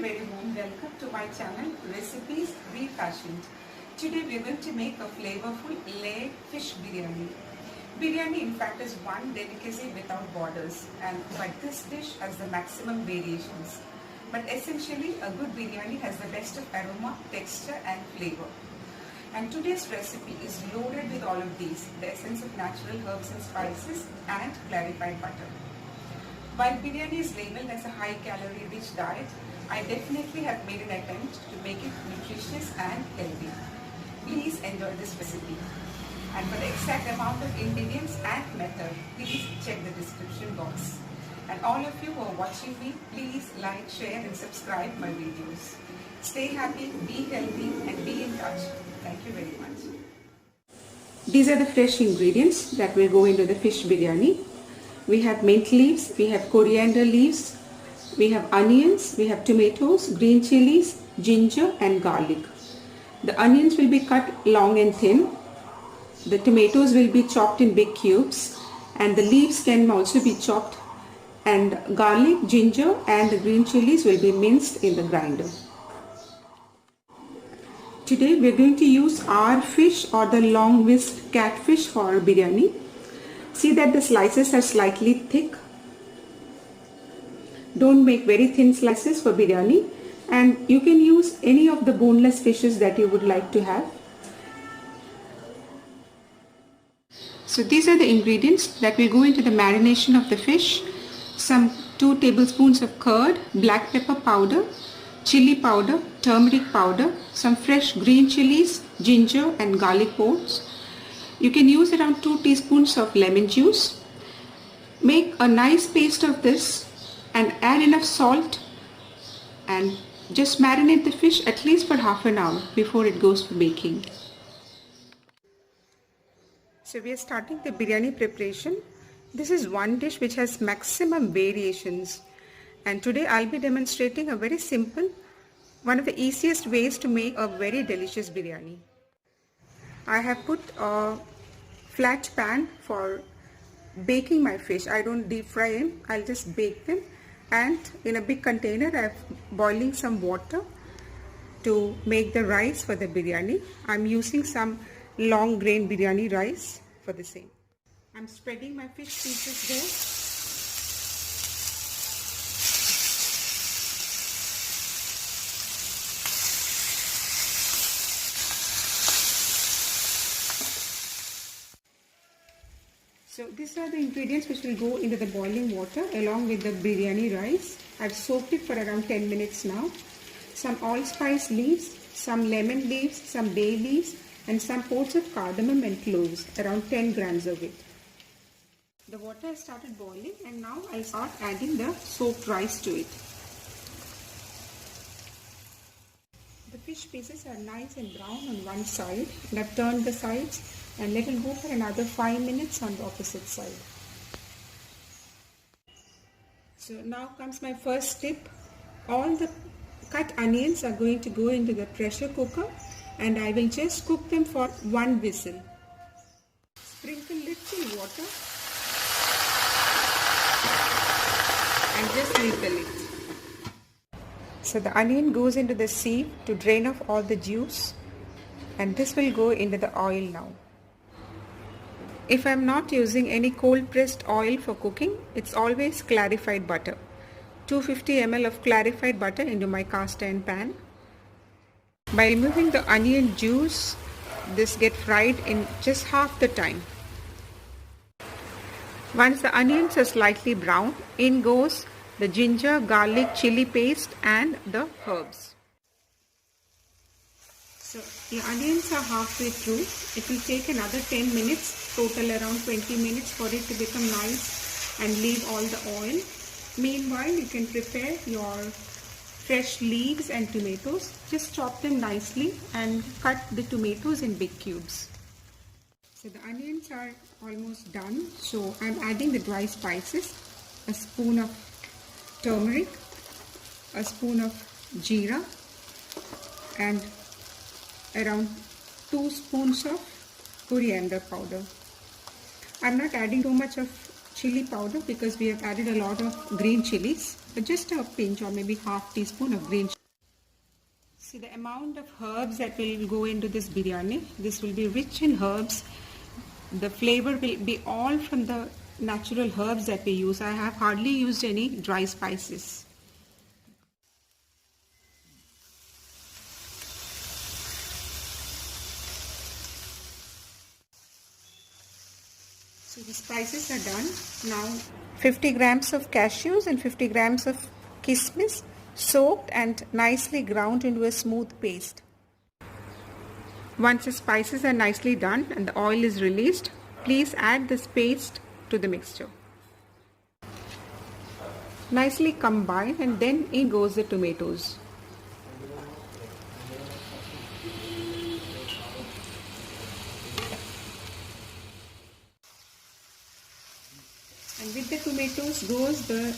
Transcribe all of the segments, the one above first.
very warm welcome to my channel Recipes Refashioned. Today we are going to make a flavorful layered fish biryani. Biryani in fact is one delicacy without borders, but this dish has the maximum variations. But essentially a good biryani has the best of aroma, texture and flavor. And today's recipe is loaded with all of these, the essence of natural herbs and spices and clarified butter. While biryani is labeled as a high-calorie rich diet, I definitely have made an attempt to make it nutritious and healthy. Please enjoy this recipe. And for the exact amount of ingredients and method, please check the description box. And all of you who are watching me, please like, share and subscribe my videos. Stay happy, be healthy and be in touch. Thank you very much. These are the fresh ingredients that will go into the fish biryani. We have mint leaves, we have coriander leaves, we have onions, we have tomatoes, green chillies, ginger and garlic. The onions will be cut long and thin. The tomatoes will be chopped in big cubes and the leaves can also be chopped, and garlic, ginger and the green chillies will be minced in the grinder. Today we are going to use our fish or the long whisked catfish for our biryani. See that the slices are slightly thick. Don't make very thin slices for biryani, and you can use any of the boneless fishes that you would like to have. So these are the ingredients that will go into the marination of the fish. Some 2 tablespoons of curd, black pepper powder, chili powder, turmeric powder, some fresh green chilies, ginger and garlic pods. You can use around 2 teaspoons of lemon juice. Make a nice paste of this and add enough salt and just marinate the fish at least for half an hour before it goes for baking. So we are starting the biryani preparation. This is one dish which has maximum variations, and today I'll be demonstrating a very simple, one of the easiest ways to make a very delicious biryani. I have put a flat pan for baking my fish. I don't deep fry them, I'll just bake them. And in a big container I'm boiling some water to make the rice for the biryani. I'm using some long grain biryani rice for the same. I'm spreading my fish pieces there. So these are the ingredients which will go into the boiling water along with the biryani rice. I've soaked it for around 10 minutes now. Some allspice leaves, some lemon leaves, some bay leaves and some pods of cardamom and cloves, around 10 grams of it. The water has started boiling and now I'll start adding the soaked rice to it. The fish pieces are nice and brown on one side, and I've turned the sides and let it go for another 5 minutes on the opposite side. So now comes my first tip. All the cut onions are going to go into the pressure cooker and I will just cook them for 1 whistle. Sprinkle little water and just refill it. So the onion goes into the sieve to drain off all the juice, and this will go into the oil now. If I am not using any cold pressed oil for cooking, it's always clarified butter. 250 ml of clarified butter into my cast iron pan. By removing the onion juice, this gets fried in just half the time. Once the onions are slightly brown, in goes the ginger, garlic, chili paste and the herbs. So the onions are halfway through. It will take another 10 minutes, total around 20 minutes for it to become nice and leave all the oil. Meanwhile, you can prepare your fresh leaves and tomatoes. Just chop them nicely and cut the tomatoes in big cubes. So the onions are almost done. So I'm adding the dry spices, a spoon of turmeric, a spoon of jeera and around 2 spoons of coriander powder. I'm not adding too much of chili powder because we have added a lot of green chilies, but just a pinch or maybe half teaspoon of green chili. See the amount of herbs that will go into this biryani. This will be rich in herbs. The flavor will be all from the natural herbs that we use. I have hardly used any dry spices. So the spices are done. Now 50 grams of cashews and 50 grams of kismis soaked and nicely ground into a smooth paste. Once the spices are nicely done and the oil is released, please add this paste to the mixture. Nicely combine, and then in goes the tomatoes. And with the tomatoes goes the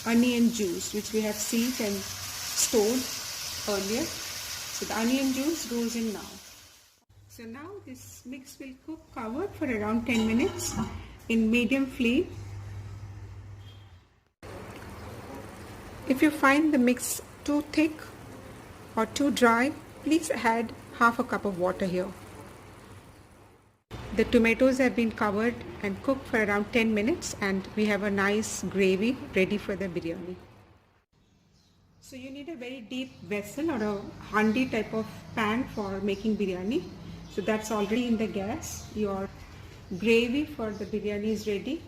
onion juice, which we have sieved and stored earlier. So the onion juice goes in now. So now this mix will cook covered for around 10 minutes in medium flame. If you find the mix too thick or too dry, please add half a cup of water here. The tomatoes have been covered and cooked for around 10 minutes and we have a nice gravy ready for the biryani. So you need a very deep vessel or a handi type of pan for making biryani. So that's already in the gas. Your gravy for the biryani is ready.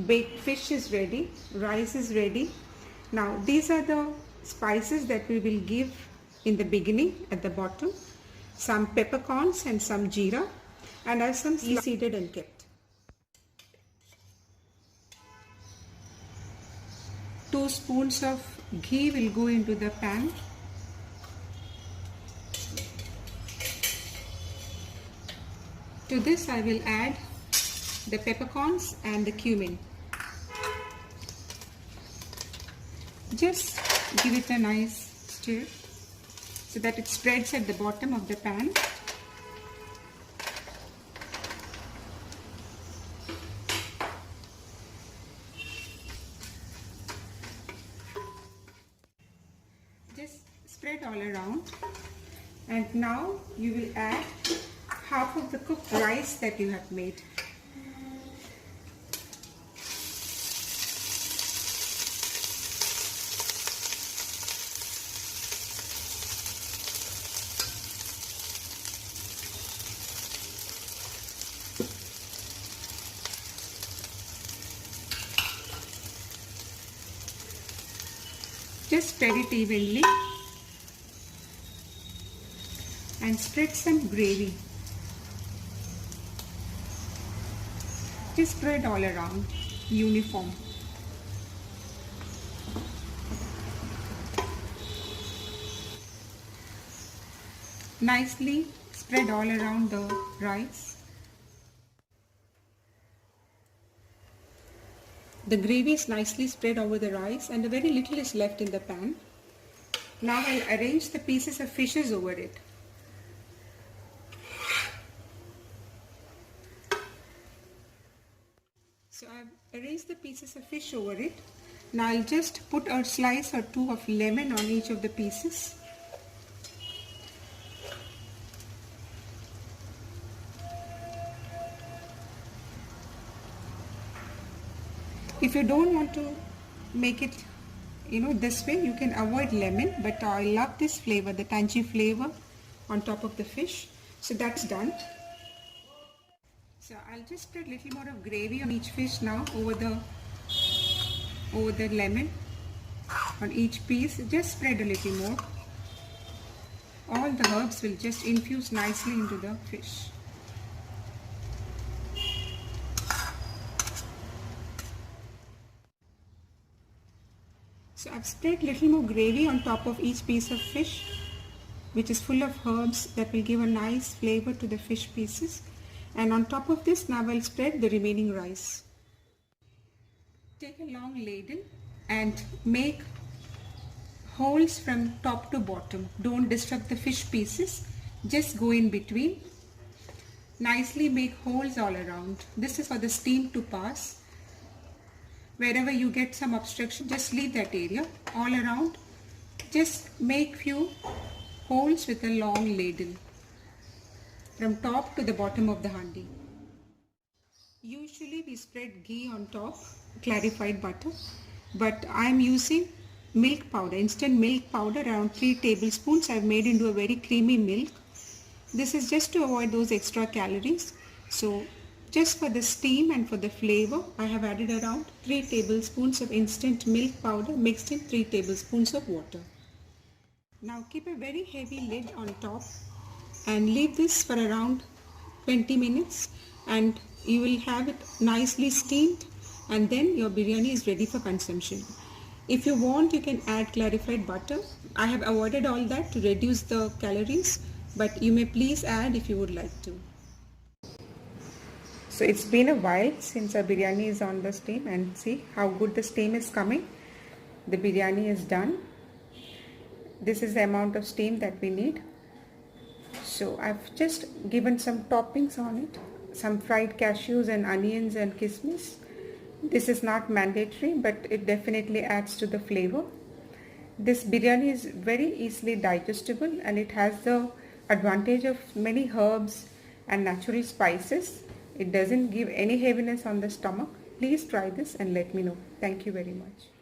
Baked fish is ready. Rice is ready. Now these are the spices that we will give in the beginning at the bottom. Some peppercorns and some jeera. And I have some seeded and kept. 2 spoons of ghee will go into the pan. To this I will add the peppercorns and the cumin. Just give it a nice stir so that it spreads at the bottom of the pan. Just spread all around, and now you will add half of the cooked rice that you have made. Just spread it evenly and spread some gravy. Just spread all around, uniform. Nicely spread all around the rice. The gravy is nicely spread over the rice and a very little is left in the pan. Now I'll arrange the pieces of fishes over it. So I've arranged the pieces of fish over it. Now I'll just put a slice or 2 of lemon on each of the pieces. If you don't want to make it, this way, you can avoid lemon, but I love this flavor, the tangy flavor on top of the fish. So that's done. So I'll just spread a little more of gravy on each fish now over the lemon on each piece. Just spread a little more. All the herbs will just infuse nicely into the fish. So I've spread a little more gravy on top of each piece of fish, which is full of herbs that will give a nice flavor to the fish pieces. And on top of this, now I'll spread the remaining rice. Take a long ladle and make holes from top to bottom. Don't disrupt the fish pieces, just go in between. Nicely make holes all around. This is for the steam to pass. Wherever you get some obstruction, just leave that area all around. Just make few holes with a long ladle from top to the bottom of the handi. Usually we spread ghee on top, clarified butter, but I am using milk powder, instant milk powder, around 3 tablespoons. I have made into a very creamy milk. This is just to avoid those extra calories. So just for the steam and for the flavor, I have added around 3 tablespoons of instant milk powder mixed in 3 tablespoons of water. Now keep a very heavy lid on top and leave this for around 20 minutes and you will have it nicely steamed, and then your biryani is ready for consumption. If you want, you can add clarified butter. I have avoided all that to reduce the calories, but you may please add if you would like to. So it's been a while since our biryani is on the steam, and see how good the steam is coming. The biryani is done. This is the amount of steam that we need. So I've just given some toppings on it, some fried cashews and onions and kismis. This is not mandatory, but it definitely adds to the flavor. This biryani is very easily digestible and it has the advantage of many herbs and natural spices. It doesn't give any heaviness on the stomach. Please try this and let me know. Thank you very much.